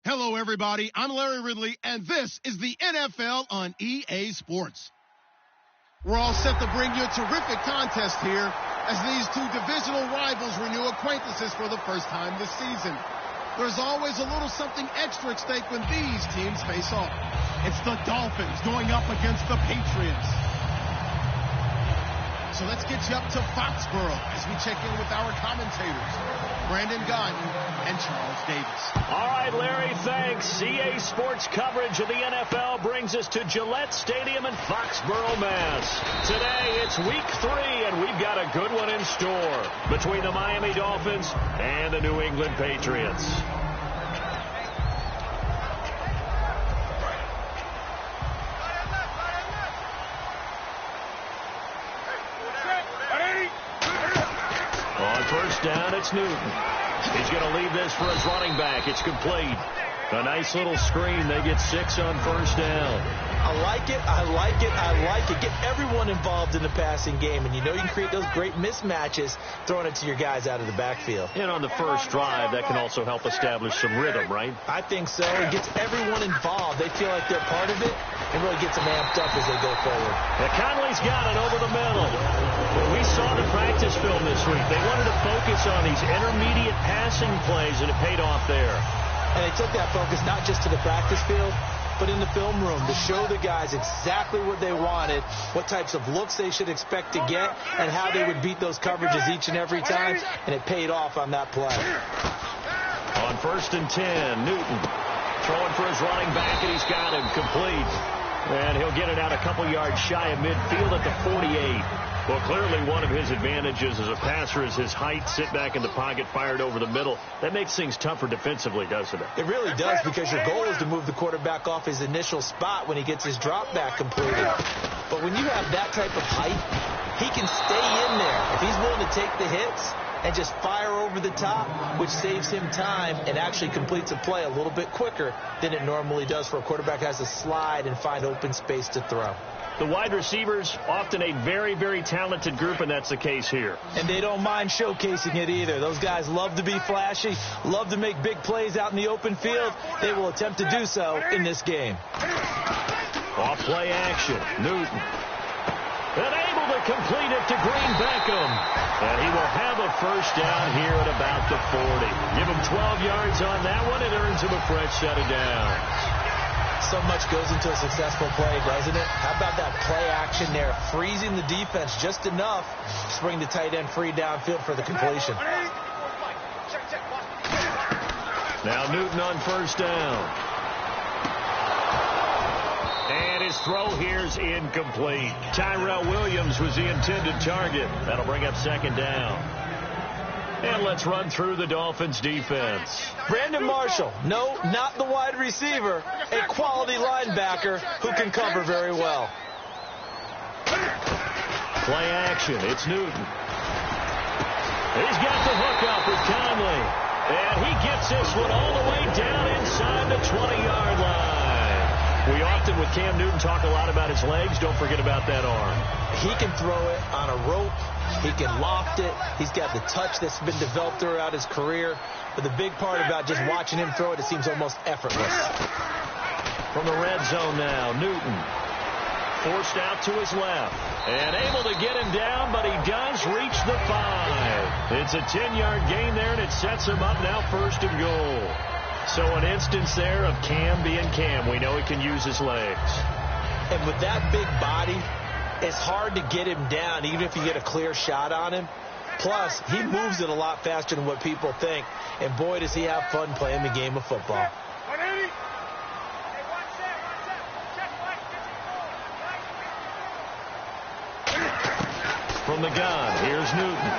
Hello, everybody. I'm Larry Ridley, and this is the NFL on EA Sports. We're all set to bring you a terrific contest here as these two divisional rivals renew acquaintances for the first time this season. There's always a little something extra at stake when these teams face off. It's the Dolphins going up against the Patriots. So let's get you up to Foxborough as we check in with our commentators, Brandon Guyton and Charles Davis. All right, Larry, thanks. EA Sports coverage of the NFL brings us to Gillette Stadium in Foxborough, Mass. Today, it's week 3, and we've got a good one in store between the Miami Dolphins and the New England Patriots. First down, it's Newton. He's going to leave this for his running back. It's complete. A nice little screen. They get 6 on first down. I like it. I like it. I like it. Get everyone involved in the passing game, and you know you can create those great mismatches throwing it to your guys out of the backfield. And on the first drive, that can also help establish some rhythm, right? I think so. It gets everyone involved. They feel like they're part of it and really gets them amped up as they go forward. Now, Conley's got it over the middle. We saw the practice film this week. They wanted to focus on these intermediate passing plays, and it paid off there. And they took that focus not just to the practice field, but in the film room to show the guys exactly what they wanted, what types of looks they should expect to get, and how they would beat those coverages each and every time, and it paid off on that play. On 1st and 10, Newton throwing for his running back, and he's got him complete. And he'll get it out a couple yards shy of midfield at the 48. Well, clearly one of his advantages as a passer is his height, sit back in the pocket, fired over the middle. That makes things tougher defensively, doesn't it? It really does, because your goal is to move the quarterback off his initial spot when he gets his drop back completed. But when you have that type of height, he can stay in there. If he's willing to take the hits and just fire over the top, which saves him time and actually completes a play a little bit quicker than it normally does for a quarterback who has to slide and find open space to throw. The wide receivers, often a very, very talented group, and that's the case here. And they don't mind showcasing it either. Those guys love to be flashy, love to make big plays out in the open field. They will attempt to do so in this game. Off play action, Newton. And able to complete it to Green Beckham. And he will have a first down here at about the 40. Give him 12 yards on that one. It earns him a fresh set of downs. So much goes into a successful play, doesn't it? How about that play action there, freezing the defense just enough to bring the tight end free downfield for the completion. Now Newton on first down. And his throw here's incomplete. Tyrell Williams was the intended target. That'll bring up 2nd down. And let's run through the Dolphins defense. Brandon Marshall, no, not the wide receiver, a quality linebacker who can cover very well. Play action, it's Newton. He's got the hook up with Conley. And he gets this one all the way down inside the 20-yard line. We often, with Cam Newton, talk a lot about his legs. Don't forget about that arm. He can throw it on a rope. He can loft it. He's got the touch that's been developed throughout his career. But the big part about just watching him throw it, it seems almost effortless. From the red zone now, Newton forced out to his left. And able to get him down, but he does reach the 5. It's a 10-yard gain there, and it sets him up now 1st and goal. So an instance there of Cam being Cam. We know he can use his legs. And with that big body, it's hard to get him down, even if you get a clear shot on him. Plus, he moves it a lot faster than what people think. And boy, does he have fun playing the game of football. From the gun, here's Newton.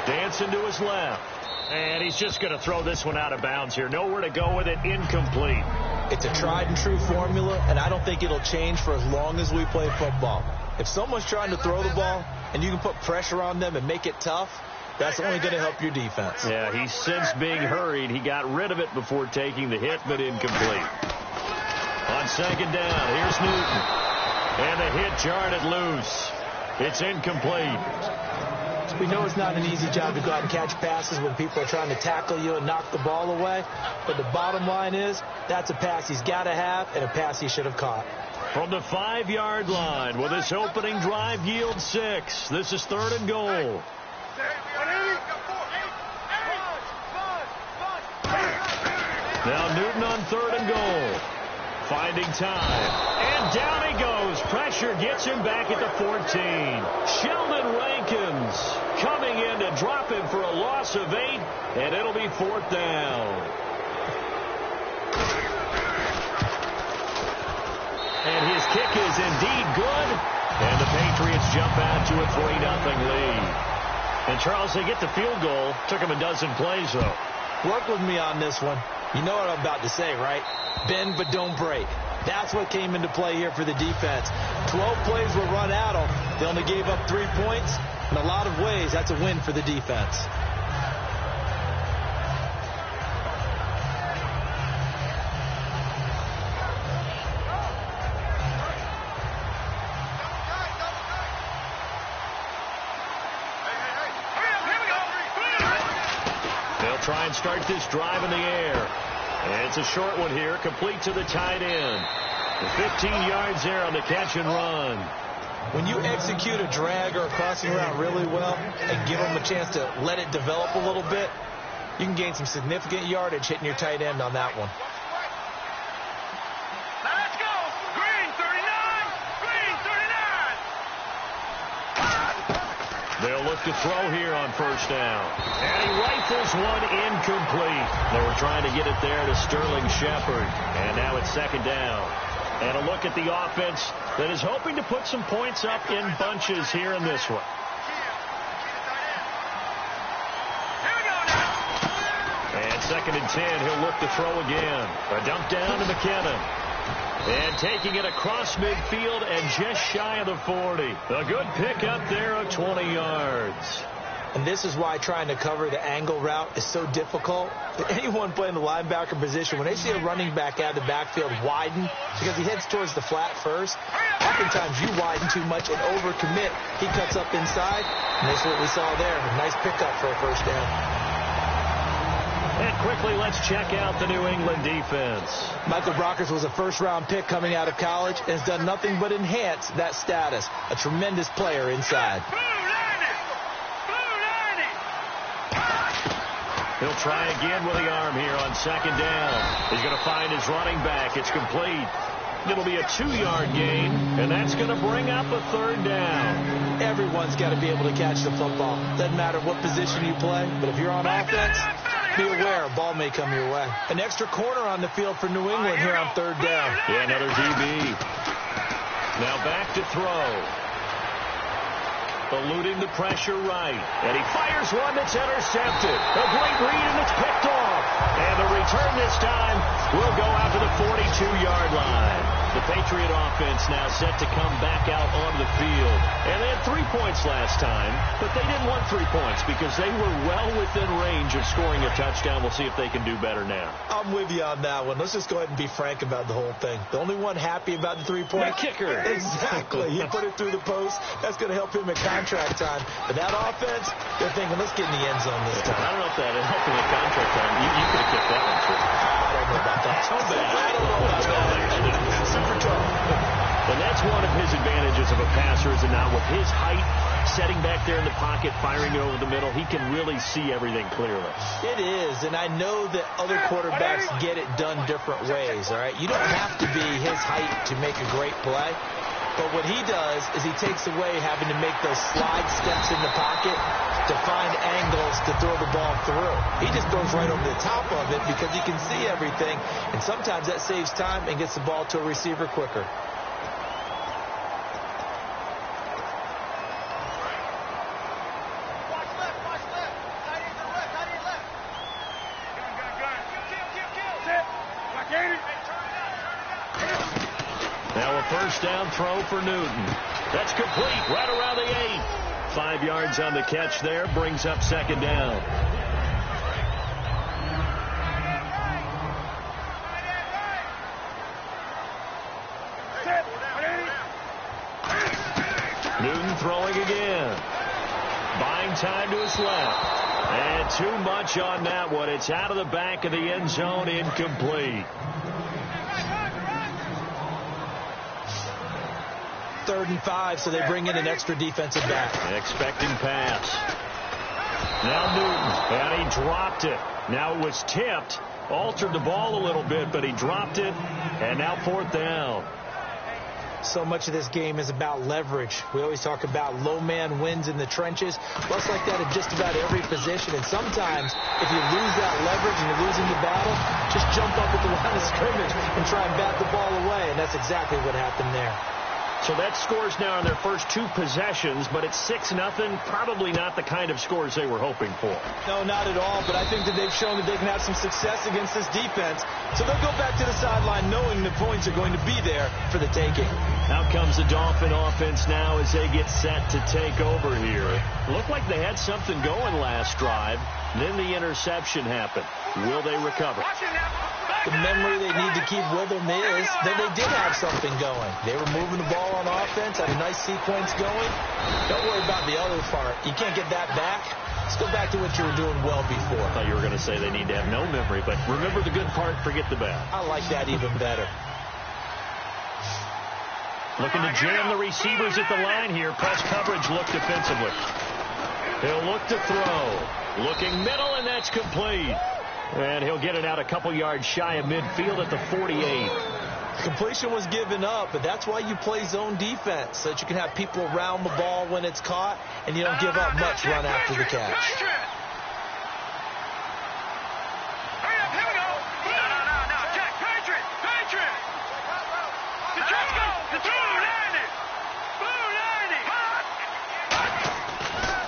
Dancing to his left. And he's just going to throw this one out of bounds here. Nowhere to go with it. Incomplete. It's a tried-and-true formula, and I don't think it'll change for as long as we play football. If someone's trying to throw the ball and you can put pressure on them and make it tough, that's only going to help your defense. Yeah, he's since being hurried. He got rid of it before taking the hit, but incomplete. On 2nd down, here's Newton. And the hit jarred it loose. It's incomplete. We know it's not an easy job to go out and catch passes when people are trying to tackle you and knock the ball away. But the bottom line is, that's a pass he's got to have and a pass he should have caught. From the 5-yard line, will this opening drive yield 6? This is 3rd and goal. Now Newton on 3rd and goal. Finding time. And down he goes. Pressure gets him back at the 14. Sheldon Rankins coming in to drop him for a loss of 8. And it'll be 4th down. And his kick is indeed good. And the Patriots jump out to a 3-0 lead. And Charles, they get the field goal. Took him a dozen plays, though. Work with me on this one. You know what I'm about to say, right? Bend but don't break. That's what came into play here for the defense. 12 plays were run at them. They only gave up 3 points. In a lot of ways, that's a win for the defense. Try and start this drive in the air. And it's a short one here, complete to the tight end. 15 yards there on the catch and run. When you execute a drag or a crossing route really well and give them a chance to let it develop a little bit, you can gain some significant yardage hitting your tight end on that one. They'll look to throw here on 1st down. And he rifles one incomplete. They were trying to get it there to Sterling Shepard. And now it's 2nd down. And a look at the offense that is hoping to put some points up in bunches here in this one. And 2nd and 10, he'll look to throw again. A dump down to McKinnon. And taking it across midfield and just shy of the 40. A good pickup there of 20 yards. And this is why trying to cover the angle route is so difficult. Anyone playing the linebacker position, when they see a running back out of the backfield widen, because he heads towards the flat first, oftentimes you widen too much and overcommit. He cuts up inside, and that's what we saw there. A nice pickup for a 1st down. And quickly, let's check out the New England defense. Michael Brockers was a 1st-round pick coming out of college and has done nothing but enhance that status. A tremendous player inside. He'll try again with the arm here on 2nd down. He's going to find his running back. It's complete. It'll be a 2-yard gain, and that's going to bring up a 3rd down. Everyone's got to be able to catch the football. Doesn't matter what position you play, but if you're on offense, be aware a ball may come your way. An extra corner on the field for New England here on 3rd down. Yeah, another DB. Now back to throw. Eluding the pressure right. And he fires one that's intercepted. A great read, and it's picked off. And the return this time will go out to the 42-yard line. The Patriot offense now set to come back out onto the field. And they had 3 points last time, but they didn't want 3 points because they were well within range of scoring a touchdown. We'll see if they can do better now. I'm with you on that one. Let's just go ahead and be frank about the whole thing. The only one happy about the 3-point kicker. Exactly. He put it through the post. That's going to help him at contract time. But that offense, they're thinking, let's get in the end zone this time. I don't know if that helped him at contract time. You could have kicked that one too. I don't know about that. So bad. I don't know about that. Super tough. And that's one of his advantages of a passer, is it not? With his height, setting back there in the pocket, firing it over the middle, he can really see everything clearly. It is, and I know that other quarterbacks get it done different ways, all right? You don't have to be his height to make a great play. But what he does is he takes away having to make those slide steps in the pocket to find angles to throw the ball through. He just throws right over the top of it because he can see everything, and sometimes that saves time and gets the ball to a receiver quicker. Now a 1st down throw for Newton. That's complete right around the 8. 5 yards on the catch there, brings up 2nd down. Newton throwing again. Buying time to his left. And too much on that one. It's out of the back of the end zone, incomplete. 3rd and 5, so they bring in an extra defensive back. Expecting pass. Now Newton, and he dropped it. Now it was tipped, altered the ball a little bit, but he dropped it, and now 4th down. So much of this game is about leverage. We always talk about low man wins in the trenches. Well, it's like that in just about every position. And sometimes, if you lose that leverage and you're losing the battle, just jump up at the line of scrimmage and try and bat the ball away. And that's exactly what happened there. So that scores now on their first 2 possessions, but it's 6-0. Probably not the kind of scores they were hoping for. No, not at all. But I think that they've shown that they can have some success against this defense. So they'll go back to the sideline knowing the points are going to be there for the taking. Out comes the Dolphin offense now as they get set to take over here. Looked like they had something going last drive. Then the interception happened. Will they recover? The memory they need to keep with them is that they did have something going. They were moving the ball on offense, had a nice sequence going. Don't worry about the other part. You can't get that back. Let's go back to what you were doing well before. I thought you were going to say they need to have no memory, but remember the good part, forget the bad. I like that even better. Looking to jam the receivers at the line here. Press coverage look defensively. He'll look to throw. Looking middle, and that's complete. And he'll get it out a couple yards shy of midfield at the 48. Completion was given up, but that's why you play zone defense, so that you can have people around the ball when it's caught, and you don't give up much run after the catch.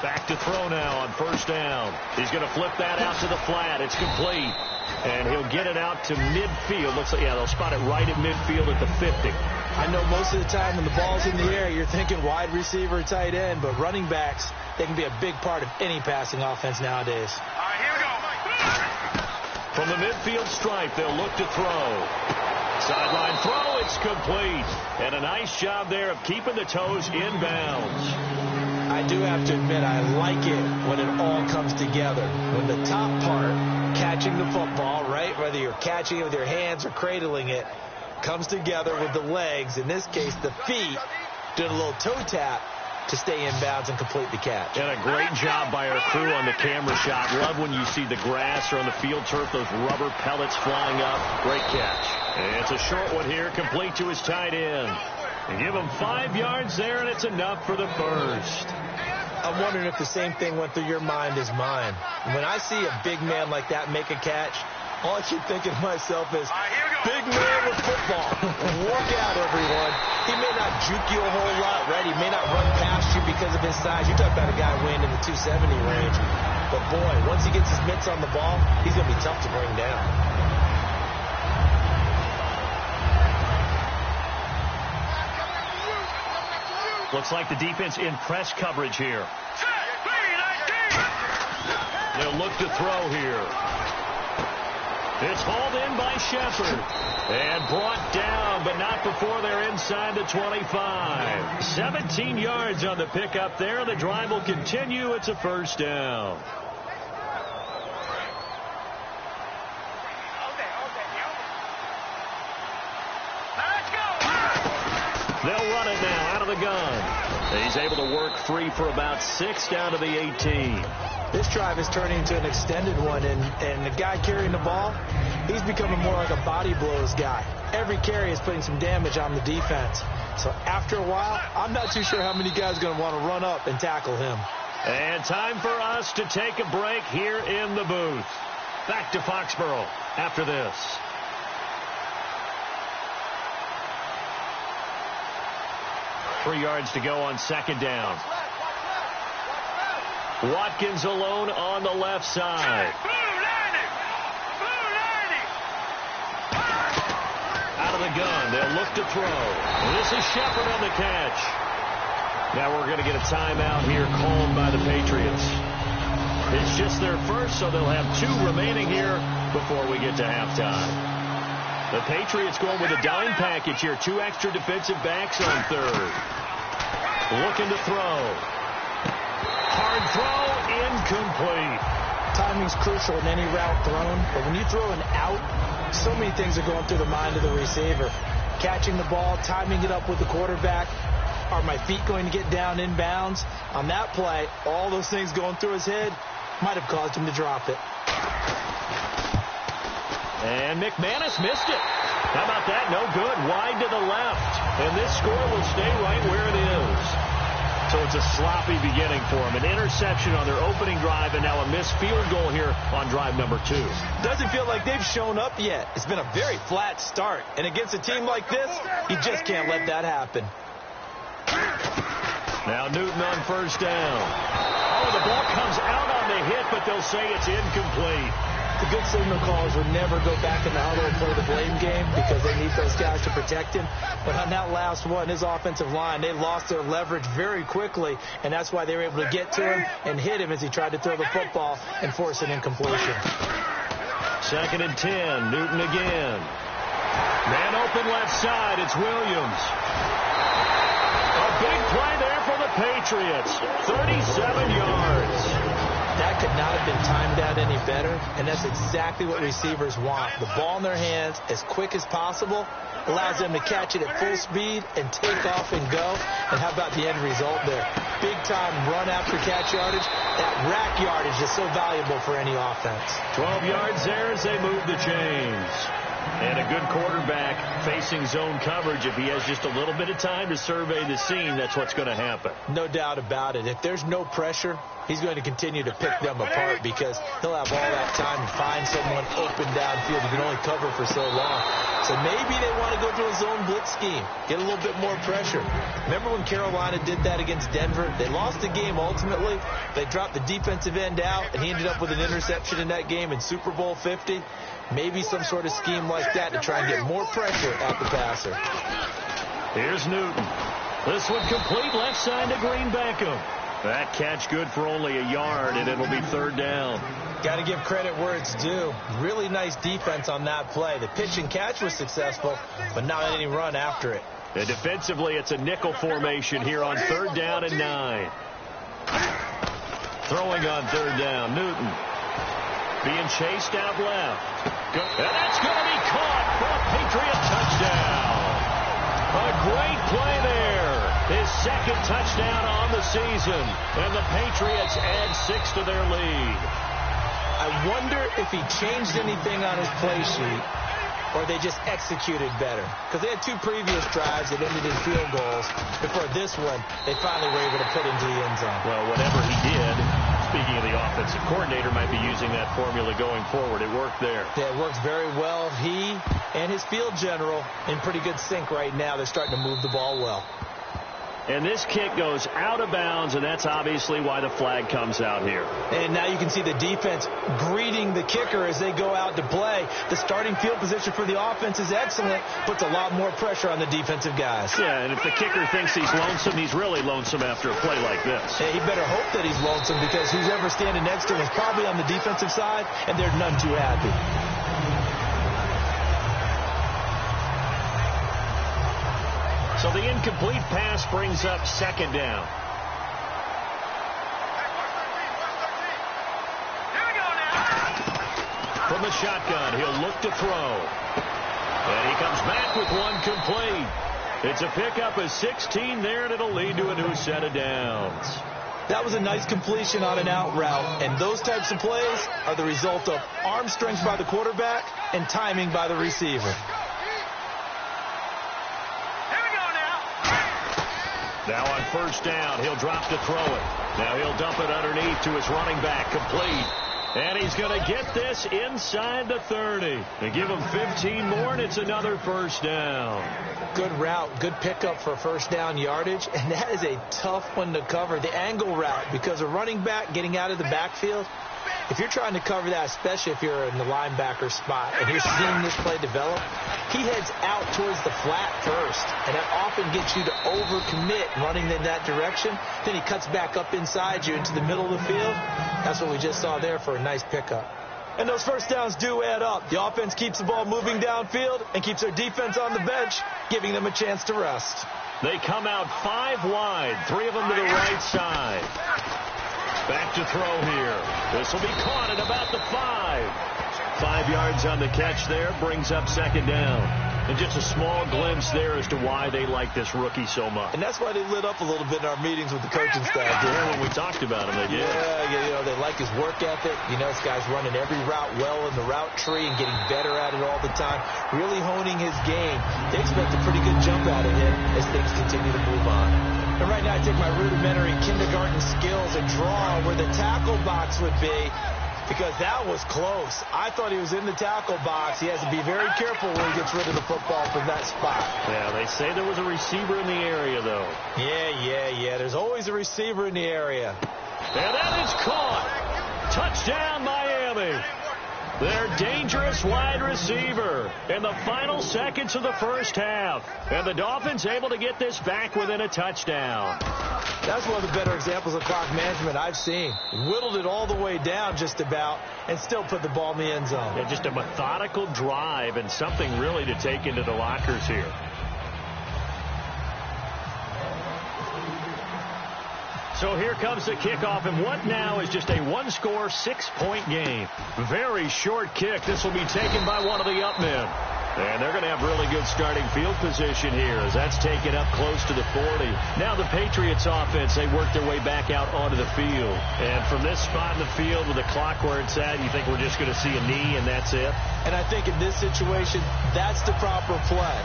Back to throw now on 1st down. He's going to flip that out to the flat. It's complete. And he'll get it out to midfield. Looks like, yeah, they'll spot it right at midfield at the 50. I know most of the time when the ball's in the air, you're thinking wide receiver, tight end, but running backs, they can be a big part of any passing offense nowadays. All right, here we go. From the midfield stripe, they'll look to throw. Sideline throw, it's complete. And a nice job there of keeping the toes inbounds. I do have to admit, I like it when it all comes together. When the top part, catching the football, right, whether you're catching it with your hands or cradling it, comes together with the legs, in this case the feet, doing a little toe tap to stay in bounds and complete the catch. And a great job by our crew on the camera shot. Love when you see the grass or on the field turf, those rubber pellets flying up. Great catch. And it's a short one here, complete to his tight end. They give him 5 yards there, and it's enough for the first. I'm wondering if the same thing went through your mind as mine. When I see a big man like that make a catch, all I keep thinking to myself is, big man with football. Work out, everyone. He may not juke you a whole lot, right? He may not run past you because of his size. You're talking about a guy weighing in the 270 range. But, boy, once he gets his mitts on the ball, he's going to be tough to bring down. Looks like the defense in press coverage here. They'll look to throw here. It's hauled in by Shepard. And brought down, but not before they're inside the 25. 17 yards on the pickup there. The drive will continue. It's a 1st down. They'll run it now out of the gun. He's able to work free for about 6 down to the 18. This drive is turning into an extended one, and the guy carrying the ball, he's becoming more like a body blows guy. Every carry is putting some damage on the defense. So after a while, I'm not too sure how many guys are going to want to run up and tackle him. And time for us to take a break here in the booth. Back to Foxborough after this. Three yards to go on 2nd down. Watkins alone on the left side. Out of the gun. They'll look to throw. And this is Shepard on the catch. Now we're going to get a timeout here called by the Patriots. It's just their first, so they'll have 2 remaining here before we get to halftime. The Patriots going with a dime package here. 2 extra defensive backs on 3rd. Looking to throw. Hard throw, incomplete. Timing's crucial in any route thrown, but when you throw an out, so many things are going through the mind of the receiver. Catching the ball, timing it up with the quarterback. Are my feet going to get down inbounds? On that play, all those things going through his head might have caused him to drop it. And McManus missed it. How about that? No good. Wide to the left. And this score will stay right where it is. So it's a sloppy beginning for him. An interception on their opening drive, and now a missed field goal here on drive number 2. Doesn't feel like they've shown up yet. It's been a very flat start. And against a team like this, you just can't let that happen. Now Newton on first down. Oh, the ball comes out on the hit, but they'll say it's incomplete. The good signal callers would never go back in the huddle and play the blame game because they need those guys to protect him. But on that last one, his offensive line, they lost their leverage very quickly, and that's why they were able to get to him and hit him as he tried to throw the football and force an incompletion. 2nd and 10, Newton again. Man open left side, it's Williams. A big play there for the Patriots, 37 yards. That could not have been timed out any better, and that's exactly what receivers want. The ball in their hands as quick as possible allows them to catch it at full speed and take off and go. And how about the end result there? Big-time run after catch yardage. That rack yardage is so valuable for any offense. 12 yards there as they move the chains. And a good quarterback facing zone coverage. If he has just a little bit of time to survey the scene, that's what's going to happen. No doubt about it. If there's no pressure, he's going to continue to pick them apart because he'll have all that time to find someone open downfield. You can only cover for so long. So maybe they want to go to a zone blitz scheme, get a little bit more pressure. Remember when Carolina did that against Denver? They lost the game ultimately. They dropped the defensive end out, and he ended up with an interception in that game in Super Bowl 50. Maybe some sort of scheme like that to try and get more pressure at the passer. Here's Newton. This one complete left side to Green Beckham. That catch good for only a yard, and it'll be 3rd down. Got to give credit where it's due. Really nice defense on that play. The pitch and catch was successful, but not any run after it. And defensively, it's a nickel formation here on 3rd down and 9. Throwing on 3rd down, Newton. Being chased out left. And that's going to be caught for a Patriot touchdown. A great play there. His 2nd touchdown on the season. And the Patriots add 6 to their lead. I wonder if he changed anything on his play sheet or they just executed better. Because they had 2 previous drives that ended in field goals. Before this one, they finally were able to put into the end zone. Well, whatever he did, speaking of the offensive coordinator, might be using that formula going forward. It worked there. Yeah, it works very well. He and his field general in pretty good sync right now. They're starting to move the ball well. And this kick goes out of bounds, and that's obviously why the flag comes out here. And now you can see the defense greeting the kicker as they go out to play. The starting field position for the offense is excellent, puts a lot more pressure on the defensive guys. Yeah, and if the kicker thinks he's lonesome, he's really lonesome after a play like this. Yeah, he better hope that he's lonesome because who's ever standing next to him is probably on the defensive side, and they're none too happy. So the incomplete pass brings up 2nd down. From the shotgun, he'll look to throw. And he comes back with one complete. It's a pickup of 16 there, and it'll lead to a new set of downs. That was a nice completion on an out route, and those types of plays are the result of arm strength by the quarterback and timing by the receiver. Now on 1st down, he'll drop to throw it. Now he'll dump it underneath to his running back, complete. And he's going to get this inside the 30. They give him 15 more, and it's another 1st down. Good route, good pickup for 1st down yardage, and that is a tough one to cover, the angle route, because a running back getting out of the backfield, if you're trying to cover that, especially if you're in the linebacker spot and you're seeing this play develop, he heads out towards the flat first, and that often gets you to overcommit running in that direction. Then he cuts back up inside you into the middle of the field. That's what we just saw there for a nice pickup. And those 1st downs do add up. The offense keeps the ball moving downfield and keeps their defense on the bench, giving them a chance to rest. They come out 5 wide, 3 of them to the right side. Back to throw here. This will be caught at about the 5. 5 yards on the catch there, brings up second down. And just a small glimpse there as to why they like this rookie so much. And that's why they lit up a little bit in our meetings with the coaching staff. Yeah, when we talked about him, they did. Yeah, they like his work ethic. This guy's running every route well in the route tree and getting better at it all the time, really honing his game. They expect a pretty good jump out of him as things continue to move on. And right now I take my rudimentary kindergarten skills and draw where the tackle box would be, because that was close. I thought he was in the tackle box. He has to be very careful when he gets rid of the football from that spot. Yeah, they say there was a receiver in the area, though. Yeah. There's always a receiver in the area. And that is caught. Touchdown, Miami. Their dangerous wide receiver in the final seconds of the first half. And the Dolphins able to get this back within a touchdown. That's one of the better examples of clock management I've seen. Whittled it all the way down just about and still put the ball in the end zone. Yeah, just a methodical drive and something really to take into the lockers here. So here comes the kickoff, and what now is just a one-score, 6-point game. Very short kick. This will be taken by one of the up men. And they're going to have really good starting field position here as that's taken up close to the 40. Now the Patriots offense, they work their way back out onto the field. And from this spot in the field with the clock where it's at, you think we're just going to see a knee and that's it? And I think in this situation, that's the proper play.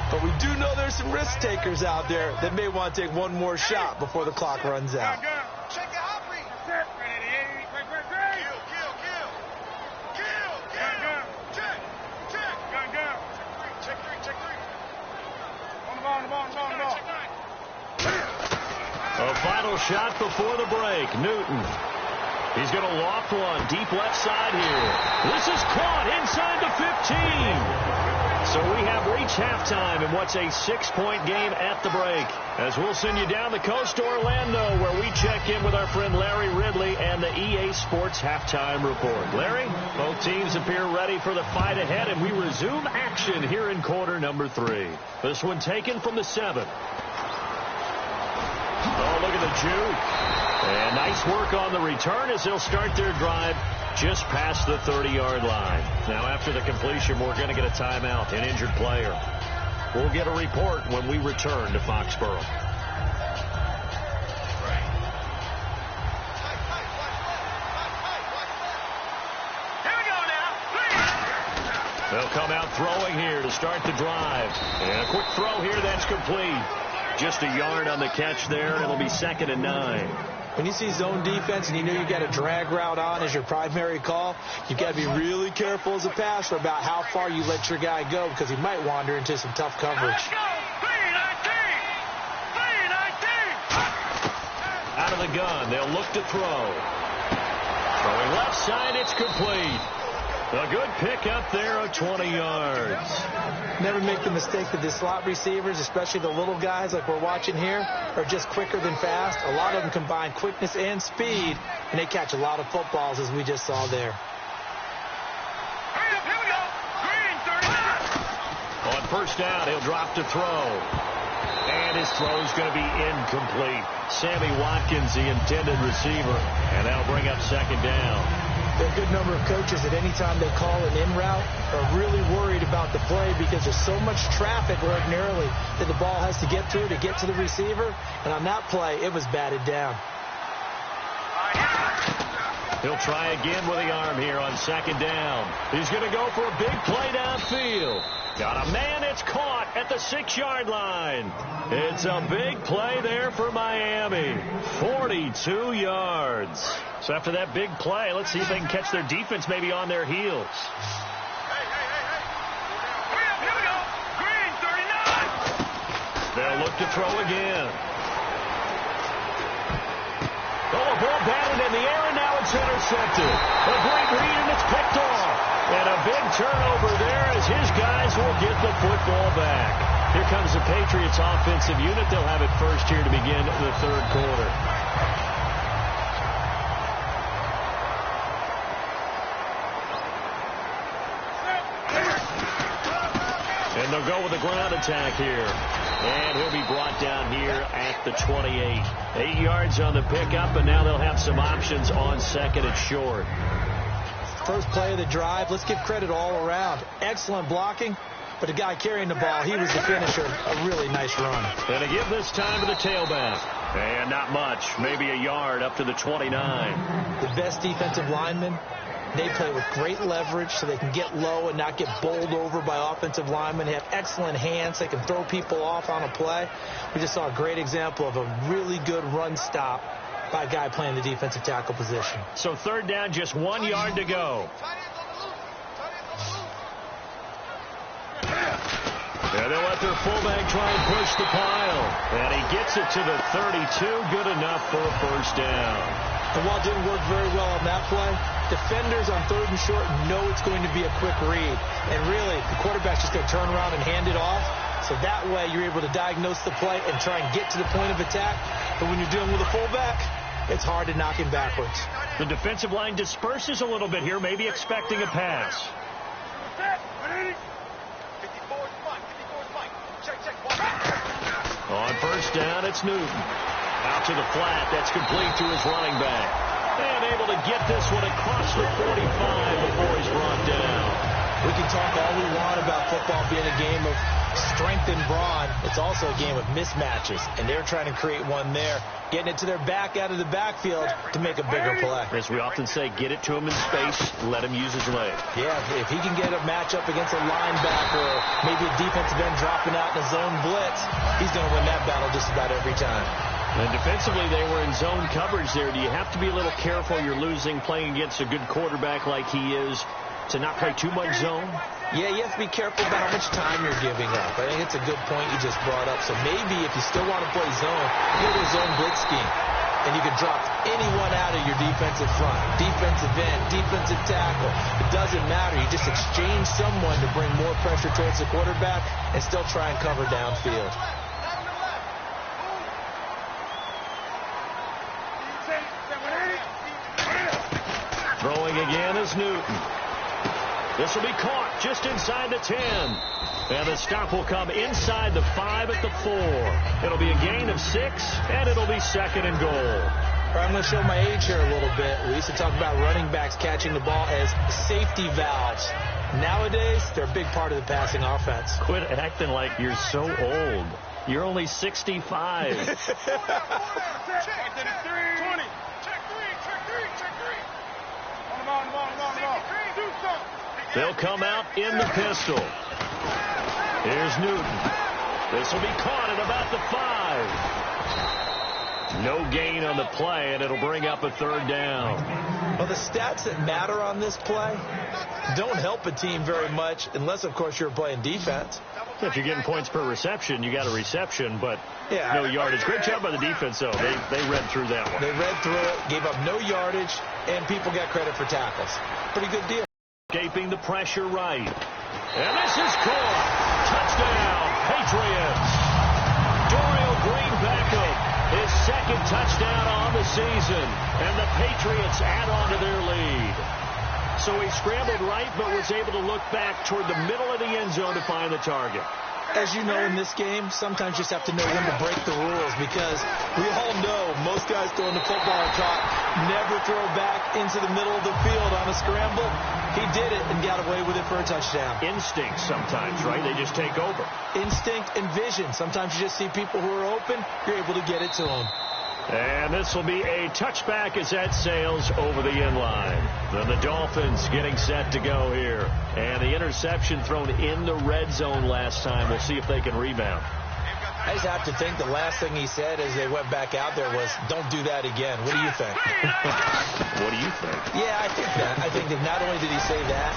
But we do know there's some risk takers out there that may want to take one more shot before the clock runs out. Check the hop read. A final shot before the break. Newton. He's going to loft one deep left side here. This is caught inside the 15. So we have reached halftime in what's a 6-point game at the break. As we'll send you down the coast to Orlando, where we check in with our friend Larry Ridley and the EA Sports Halftime Report. Larry, both teams appear ready for the fight ahead, and we resume action here in quarter number 3. This one taken from the 7. Oh, look at the juke. And nice work on the return as they'll start their drive just past the 30-yard line. Now, after the completion, we're going to get a timeout, an injured player. We'll get a report when we return to Foxborough. They'll come out throwing here to start the drive. And a quick throw here, that's complete. Just a yard on the catch there, and it'll be 2nd and 9. When you see zone defense and you know you got a drag route on as your primary call, you've got to be really careful as a passer about how far you let your guy go, because he might wander into some tough coverage. Out of the gun, they'll look to throw. Throwing left side, it's complete. A good pick up there of 20 yards. Never make the mistake that the slot receivers, especially the little guys like we're watching here, are just quicker than fast. A lot of them combine quickness and speed, and they catch a lot of footballs, as we just saw there. On first down, he'll drop to throw. And his throw's going to be incomplete. Sammy Watkins, the intended receiver, and that'll bring up 2nd down. There are a good number of coaches at any time they call an in route are really worried about the play, because there's so much traffic ordinarily that the ball has to get through to get to the receiver. And on that play, it was batted down. He'll try again with the arm here on 2nd down. He's going to go for a big play downfield. Got a man, it's caught at the 6-yard line. It's a big play there for Miami. 42 yards. So after that big play, let's see if they can catch their defense maybe on their heels. They'll look to throw again. Oh, a ball batted in the air, and now it's intercepted. A great read, and it's picked off. And a big turnover there as his guys will get the football back. Here comes the Patriots offensive unit. They'll have it first here to begin the 3rd quarter. And And they'll go with the ground attack here. And he'll be brought down here at the 28. 8 yards on the pickup, and now they'll have some options on second and short. First play of the drive, let's give credit all around. Excellent blocking, but the guy carrying the ball, he was the finisher. A really nice run. And to give this time to the tailback. And not much, maybe a yard up to the 29. The best defensive linemen, they play with great leverage so they can get low and not get bowled over by offensive linemen. They have excellent hands. They can throw people off on a play. We just saw a great example of a really good run stop by a guy playing the defensive tackle position. So third down, just 1 yard to go. And they'll let their fullback try and push the pile. And he gets it to the 32. Good enough for a first down. And while it didn't work very well on that play, defenders on third and short know it's going to be a quick read. And really, the quarterback's just going to turn around and hand it off. So that way, you're able to diagnose the play and try and get to the point of attack. But when you're dealing with a fullback, it's hard to knock him backwards. The defensive line disperses a little bit here, maybe expecting a pass. On first down, it's Newton. Out to the flat. That's complete to his running back. And able to get this one across the 45 before he's brought down. We can talk all we want about football being a game of strength and brawn. It's also a game of mismatches, and they're trying to create one there, getting it to their back out of the backfield to make a bigger play. As we often say, get it to him in space, let him use his leg. Yeah, if he can get a matchup against a linebacker or maybe a defensive end dropping out in a zone blitz, he's going to win that battle just about every time. And defensively, they were in zone coverage there. Do you have to be a little careful? You're losing playing against a good quarterback like he is to not play too much zone? Yeah, you have to be careful about how much time you're giving up. I think it's a good point you just brought up. So maybe if you still want to play zone, go to a zone blitz scheme. And you can drop anyone out of your defensive front, defensive end, defensive tackle. It doesn't matter. You just exchange someone to bring more pressure towards the quarterback and still try and cover downfield. Throwing again is Newton. This will be caught just inside the 10. And the stop will come inside the 5 at the 4. It'll be a gain of 6, and it'll be second and goal. All right, I'm going to show my age here a little bit. We used to talk about running backs catching the ball as safety valves. Nowadays, they're a big part of the passing offense. Quit acting like you're so old. You're only 65. They'll come out in the pistol. Here's Newton. This will be caught at about the 5. No gain on the play, and it'll bring up a third down. Well, the stats that matter on this play don't help a team very much unless, of course, you're playing defense. If you're getting points per reception, you got a reception, but yeah, no yardage. Great job by the defense, though. They read through that one. They read through it, gave up no yardage, and people got credit for tackles. Pretty good deal. Escaping the pressure right. And this is caught. Touchdown, Patriots. Dorial Green Beckham, his second touchdown on the season. And the Patriots add on to their lead. So he scrambled right, but was able to look back toward the middle of the end zone to find the target. As you know, in this game, sometimes you just have to know when to break the rules, because we all know most guys throwing the football are caught never throw back into the middle of the field on a scramble. He did it and got away with it for a touchdown. Instinct sometimes, right? They just take over. Instinct and vision. Sometimes you just see people who are open, you're able to get it to them. And this will be a touchback as that sails over the end line. Then the Dolphins getting set to go here. And the interception thrown in the red zone last time. We'll see if they can rebound. I just have to think the last thing he said as they went back out there was, don't do that again. What do you think? What do you think? Yeah, I think that. I think that not only did he say that,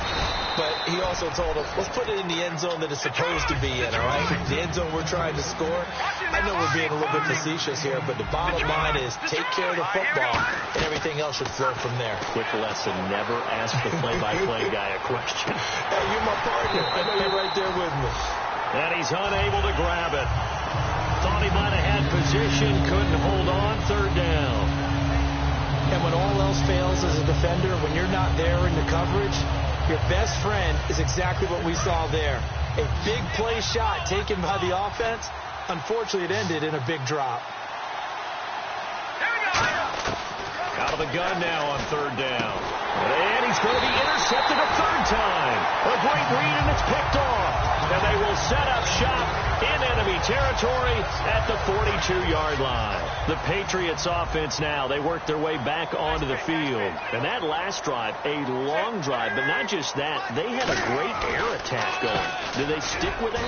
but he also told them, let's put it in the end zone that it's supposed to be in, all right? The end zone we're trying to score. I know we're being a little bit facetious here, but the bottom line is take care of the football, and everything else should flow from there. Quick lesson, never ask the play-by-play guy a question. Hey, you're my partner. I know you're right there with me. And he's unable to grab it. Thought he might have had position, couldn't hold on, third down. And when all else fails as a defender, when you're not there in the coverage, your best friend is exactly what we saw there. A big play shot taken by the offense. Unfortunately, it ended in a big drop. Out of the gun now on third down. And he's going to be intercepted a third time. A great read, and it's picked off. And they will set up shop in enemy territory at the 42-yard line. The Patriots offense now, they work their way back onto the field. And that last drive, a long drive, but not just that. They had a great air attack going. Do they stick with it?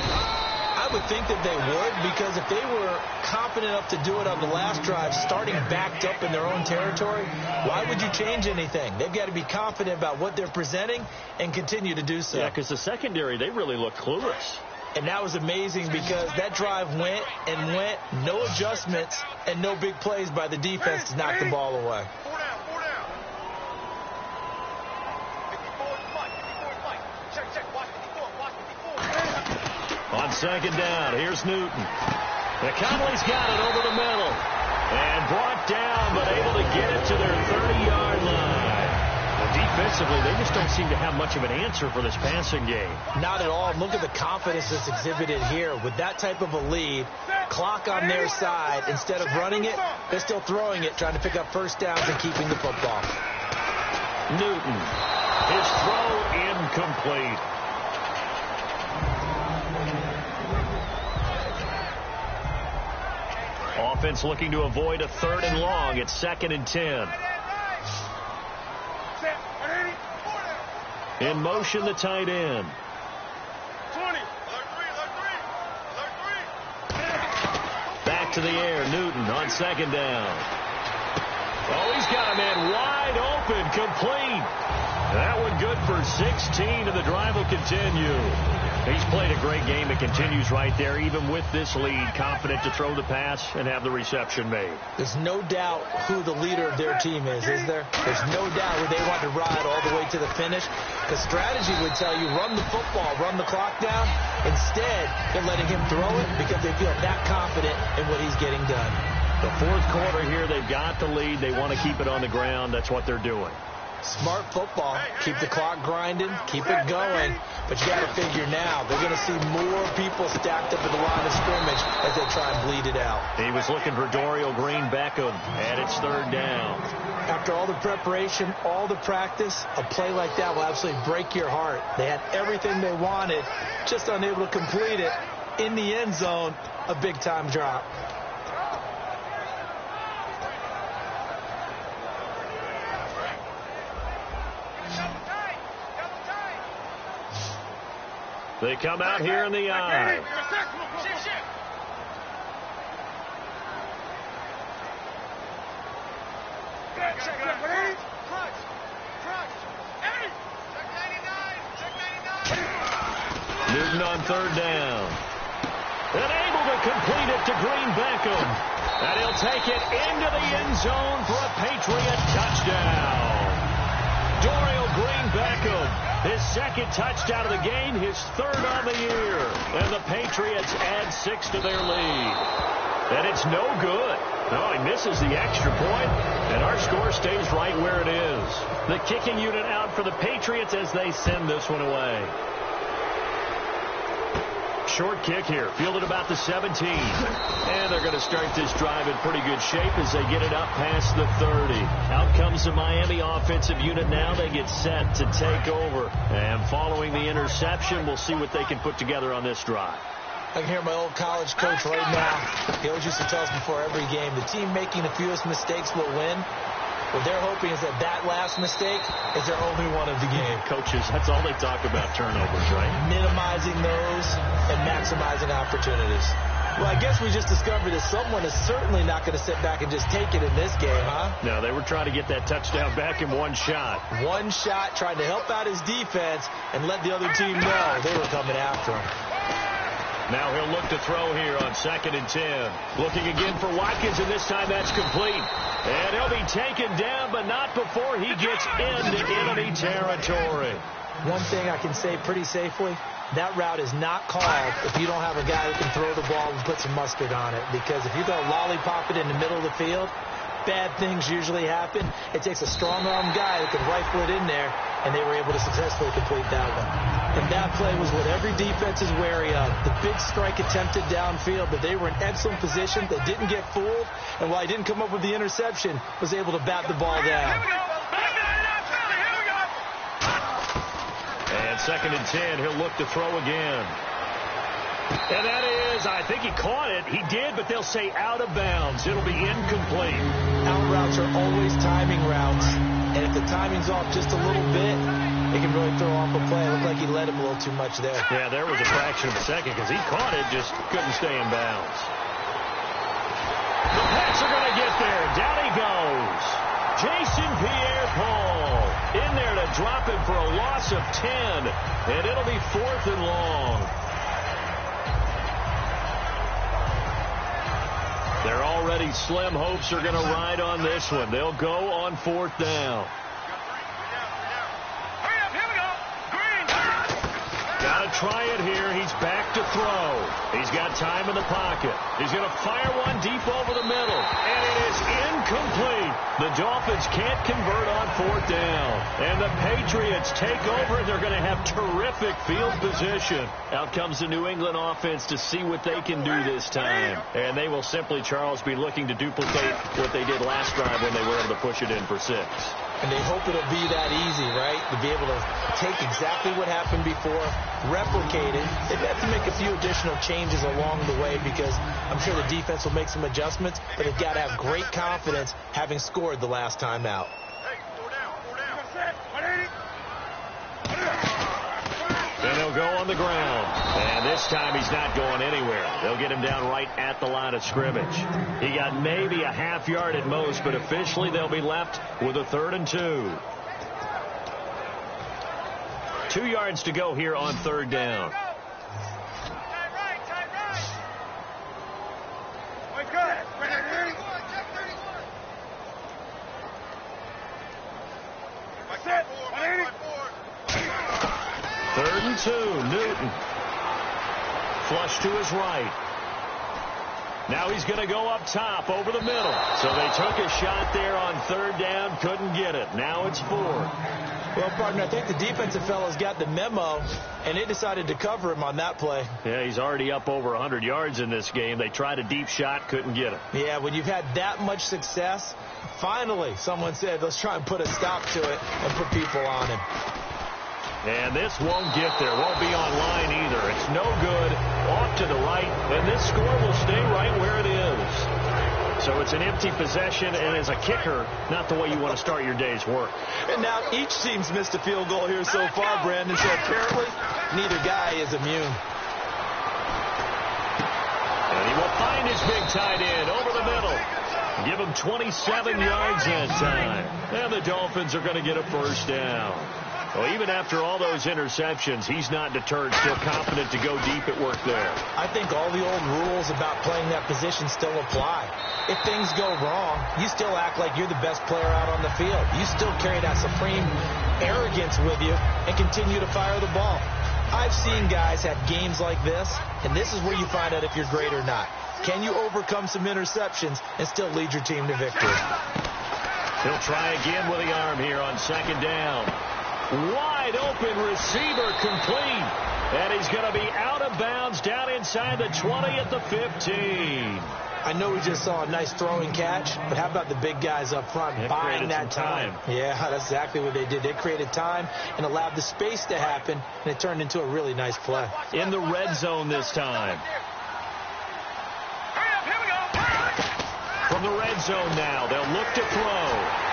I would think that they would, because if they were confident enough to do it on the last drive, starting backed up in their own territory, why would you change anything? They've got to be confident about what they're presenting and continue to do so. Yeah, because the secondary, they really look clueless. And that was amazing because that drive went and went, no adjustments, and no big plays by the defense to knock the ball away. On second down, here's Newton. Conley's got it over the middle. And brought down, but able to get it to their 30-yard line. Well, defensively, they just don't seem to have much of an answer for this passing game. Not at all. Look at the confidence that's exhibited here. With that type of a lead, clock on their side, instead of running it, they're still throwing it, trying to pick up first downs and keeping the football. Newton, his throw incomplete. Offense looking to avoid a third and long. It's 2nd and 10. In motion, the tight end. Back to the air. Newton on second down. Oh, he's got a man wide open. Complete. That one good for 16, and the drive will continue. He's played a great game. It continues right there, even with this lead, confident to throw the pass and have the reception made. There's no doubt who the leader of their team is there? There's no doubt who they want to ride all the way to the finish. The strategy would tell you, run the football, run the clock down. Instead, they're letting him throw it because they feel that confident in what he's getting done. The fourth quarter here, they've got the lead. They want to keep it on the ground. That's what they're doing. Smart football. Keep the clock grinding. Keep it going. But you got to figure now, they're going to see more people stacked up at the line of scrimmage as they try and bleed it out. He was looking for Dorial Green-Beckham, and it's third down. After all the preparation, all the practice, a play like that will absolutely break your heart. They had everything they wanted, just unable to complete it. In the end zone, a big-time drop. They come out here in the eye. Newton on third down. And able to complete it to Green-Beckham. And he'll take it into the end zone for a Patriot touchdown. Dorial Green-Beckham. His second touchdown of the game, his third on the year. And the Patriots add 6 to their lead. And it's no good. No, he misses the extra point, and our score stays right where it is. The kicking unit out for the Patriots as they send this one away. Short kick here, fielded about the 17. And they're going to start this drive in pretty good shape as they get it up past the 30. Out comes the Miami offensive unit now. They get set to take over. And following the interception, we'll see what they can put together on this drive. I can hear my old college coach right now. He always used to tell us before every game, the team making the fewest mistakes will win. What they're hoping is that that last mistake is their only one of the game. Coaches, that's all they talk about, turnovers, right? Minimizing those and maximizing opportunities. Well, I guess we just discovered that someone is certainly not going to sit back and just take it in this game, huh? No, they were trying to get that touchdown back in one shot. One shot, trying to help out his defense and let the other team know they were coming after him. Now he'll look to throw here on 2nd and 10. Looking again for Watkins, and this time that's complete. And he'll be taken down, but not before he gets into enemy territory. One thing I can say pretty safely, that route is not called if you don't have a guy who can throw the ball and put some mustard on it. Because if you're going to lollipop it in the middle of the field, bad things usually happen. It takes a strong-arm guy who can rifle it in there, and they were able to successfully complete that one. And that play was what every defense is wary of. The big strike attempted downfield, but they were in excellent position. They didn't get fooled, and while he didn't come up with the interception, was able to bat the ball down. And 2nd and 10, he'll look to throw again. And that is, I think he caught it. He did, but they'll say out of bounds. It'll be incomplete. Out routes are always timing routes, and if the timing's off just a little bit, it can really throw off a play. It looked like he led him a little too much there. Yeah, there was a fraction of a second because he caught it, just couldn't stay in bounds. The Pats are going to get there. Down he goes. Jason Pierre-Paul in there to drop him for a loss of 10, and it'll be 4th and long. Their already slim hopes are going to ride on this one. They'll go on 4th down. Got to try it here. He's back to throw. He's got time in the pocket. He's going to fire one deep over the middle. And it is incomplete. The Dolphins can't convert on 4th down. And the Patriots take over, and they're going to have terrific field position. Out comes the New England offense to see what they can do this time. And they will simply, Charles, be looking to duplicate what they did last drive when they were able to push it in for 6. And they hope it'll be that easy, right? To be able to take exactly what happened before, replicate it. They've got to make a few additional changes along the way because I'm sure the defense will make some adjustments, but they've got to have great confidence having scored the last time out. And he'll go on the ground. And this time he's not going anywhere. They'll get him down right at the line of scrimmage. He got maybe a half yard at most, but officially they'll be left with a 3rd and 2. 2 yards to go here on 3rd down. Third and 2, Newton. Flush to his right. Now he's going to go up top over the middle. So they took a shot there on 3rd down, couldn't get it. Now it's 4th. Well, partner, I think the defensive fellows got the memo, and they decided to cover him on that play. Yeah, he's already up over 100 yards in this game. They tried a deep shot, couldn't get it. Yeah, when you've had that much success, finally someone said, let's try and put a stop to it and put people on him. And this won't get there. Won't be online either. It's no good. Off to the right. And this score will stay right where it is. So it's an empty possession, and as a kicker, not the way you want to start your day's work. And now each team's missed a field goal here so far, Brandon. So apparently, neither guy is immune. And he will find his big tight end over the middle. Give him 27 yards that time. And the Dolphins are going to get a 1st down. Well, even after all those interceptions, he's not deterred, still confident to go deep at work there. I think all the old rules about playing that position still apply. If things go wrong, you still act like you're the best player out on the field. You still carry that supreme arrogance with you and continue to fire the ball. I've seen guys have games like this, and this is where you find out if you're great or not. Can you overcome some interceptions and still lead your team to victory? He'll try again with the arm here on 2nd down. Wide open receiver complete. And he's going to be out of bounds down inside the 20 at the 15. I know we just saw a nice throwing catch, but how about the big guys up front buying that time? Yeah, that's exactly what they did. They created time and allowed the space to happen, and it turned into a really nice play. In the red zone this time. From the red zone now, they'll look to throw.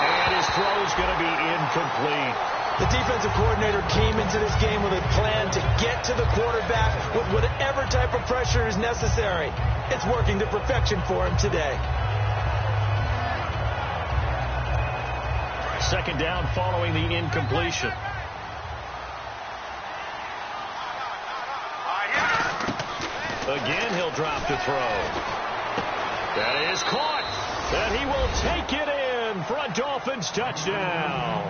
And his throw is going to be incomplete. The defensive coordinator came into this game with a plan to get to the quarterback with whatever type of pressure is necessary. It's working to perfection for him today. 2nd down following the incompletion. Again, he'll drop to throw. That is caught. And he will take it in for a Dolphins touchdown.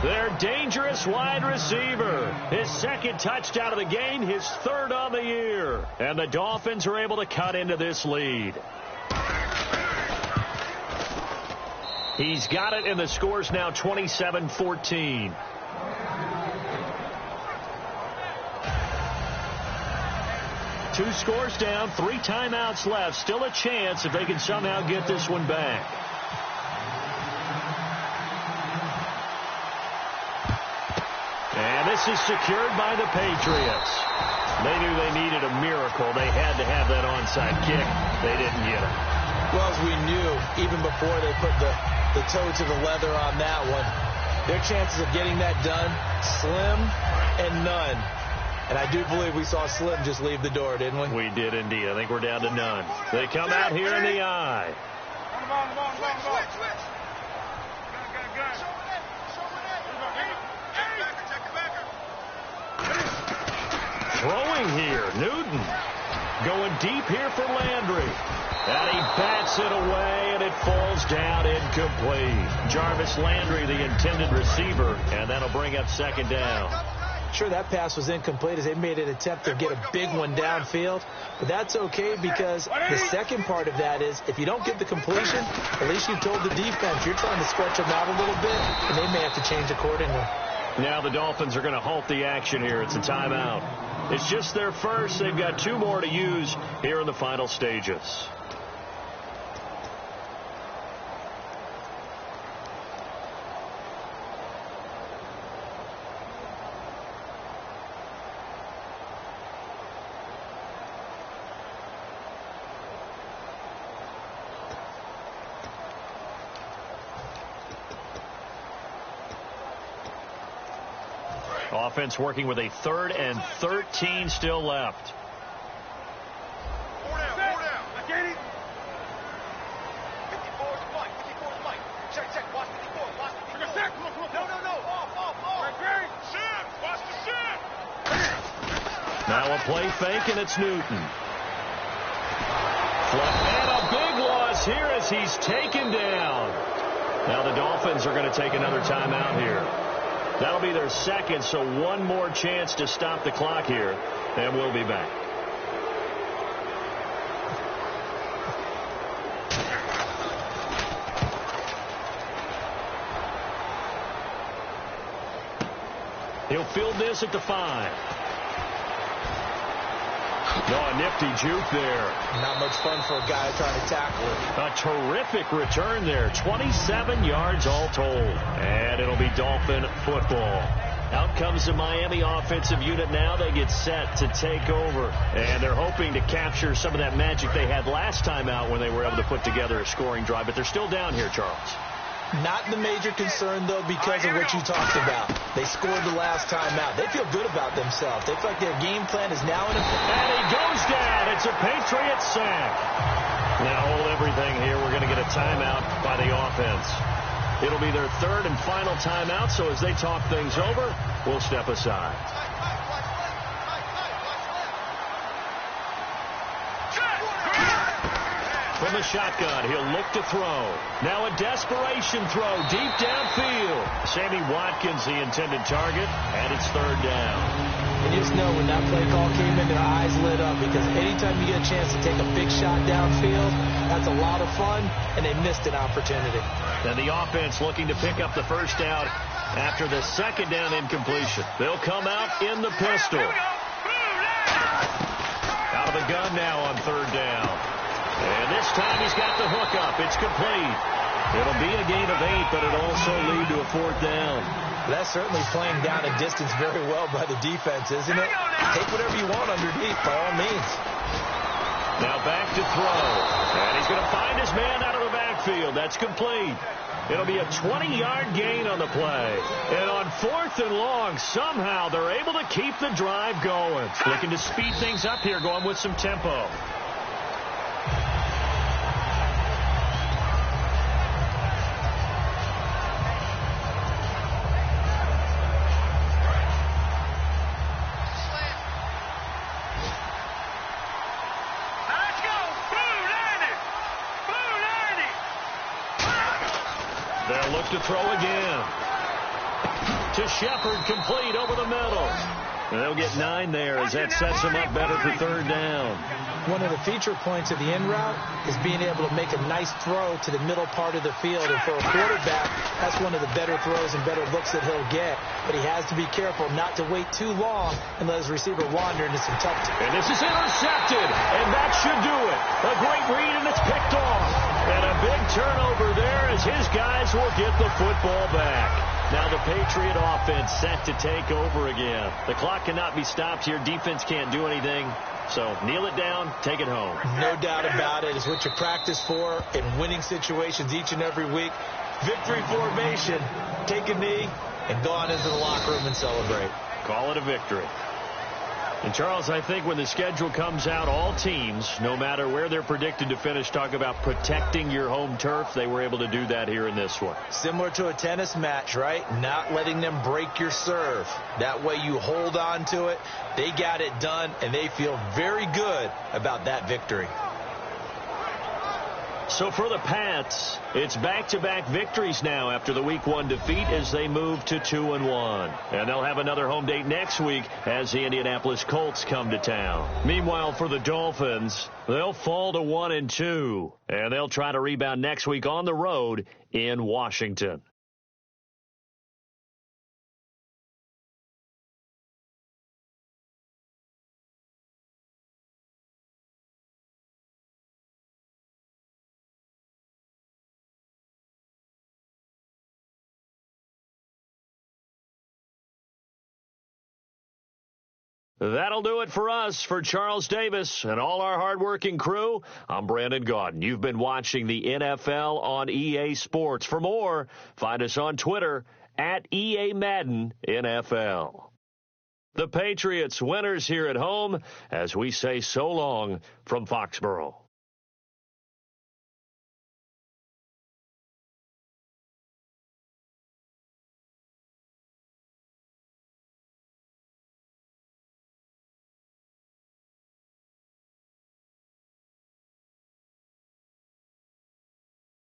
Their dangerous wide receiver. His 2nd touchdown of the game, his 3rd on the year. And the Dolphins are able to cut into this lead. He's got it, and the score's now 27-14. 2 scores down, 3 timeouts left. Still a chance if they can somehow get this one back. And this is secured by the Patriots. They knew they needed a miracle. They had to have that onside kick. They didn't get it. Well, as we knew, even before they put the toe to the leather on that one, their chances of getting that done, slim and none. And I do believe we saw Slim just leave the door, didn't we? We did indeed. I think we're down to none. They come out here in the eye. Throwing here, Newton. Going deep here for Landry. And he bats it away, and it falls down incomplete. Jarvis Landry, the intended receiver, and that'll bring up second down. Sure, that pass was incomplete as they made an attempt to get a big one downfield. But that's okay because the second part of that is if you don't get the completion, at least you've told the defense you're trying to stretch them out a little bit, and they may have to change accordingly. Now the Dolphins are going to halt the action here. It's a timeout. It's just their first. They've got 2 more to use here in the final stages. Offense working with a 3rd and 13 still left. 4 down. I get it. 54 is Mike. 54 is Mike. Check. Watch 54. Watch 54. Come on. No. Off. Shit. Watch the shit. Now a play fake, and it's Newton. And a big loss here as he's taken down. Now the Dolphins are going to take another timeout here. That'll be their second, so 1 more chance to stop the clock here, and we'll be back. He'll field this at the 5. A nifty juke there. Not much fun for a guy trying to tackle it. A terrific return there. 27 yards all told. And it'll be Dolphin football. Out comes the Miami offensive unit now. They get set to take over. And they're hoping to capture some of that magic they had last time out when they were able to put together a scoring drive. But they're still down here, Charles. Not the major concern, though, because of what you talked about. They scored the last time out. They feel good about themselves. They feel like their game plan is now in effect. And he goes down. It's a Patriot sack. Now hold everything here. We're going to get a timeout by the offense. It'll be their 3rd and final timeout, so as they talk things over, we'll step aside. From the shotgun, he'll look to throw. Now a desperation throw deep downfield. Sammy Watkins, the intended target, and it's 3rd down. And you just know when that play call came in, their eyes lit up because anytime you get a chance to take a big shot downfield, that's a lot of fun, and they missed an opportunity. And the offense looking to pick up the first down after the 2nd down incompletion. They'll come out in the pistol. Out of the gun now on 3rd down. And this time he's got the hook up. It's complete. It'll be a gain of 8, but it'll also lead to a 4th down. That's certainly playing down a distance very well by the defense, isn't it? Take whatever you want underneath, by all means. Now back to throw. And he's going to find his man out of the backfield. That's complete. It'll be a 20-yard gain on the play. And on 4th and long, somehow they're able to keep the drive going. Looking to speed things up here, going with some tempo. They'll look to throw again. To Shepard, complete over the middle. And they'll get 9 there as that sets them up better for third down. One of the feature points of the in route is being able to make a nice throw to the middle part of the field. And for a quarterback, that's one of the better throws and better looks that he'll get. But he has to be careful not to wait too long and let his receiver wander into some tough. And this is intercepted, and that should do it. A great read, and it's picked off. And a big turnover there as his guys will get the football back. Now the Patriot offense set to take over again. The clock cannot be stopped here. Defense can't do anything. So kneel it down, take it home. No doubt about it. It's what you practice for in winning situations each and every week. Victory formation. Take a knee and go on into the locker room and celebrate. Call it a victory. And, Charles, I think when the schedule comes out, all teams, no matter where they're predicted to finish, talk about protecting your home turf. They were able to do that here in this one. Similar to a tennis match, right? Not letting them break your serve. That way you hold on to it. They got it done, and they feel very good about that victory. So for the Pats, it's back-to-back victories now after the Week 1 defeat as they move to 2-1. And they'll have another home date next week as the Indianapolis Colts come to town. Meanwhile, for the Dolphins, they'll fall to 1-2. And they'll try to rebound next week on the road in Washington. That'll do it for us. For Charles Davis and all our hardworking crew, I'm Brandon Gaudin. You've been watching the NFL on EA Sports. For more, find us on Twitter at EA Madden NFL. The Patriots winners here at home as we say so long from Foxborough.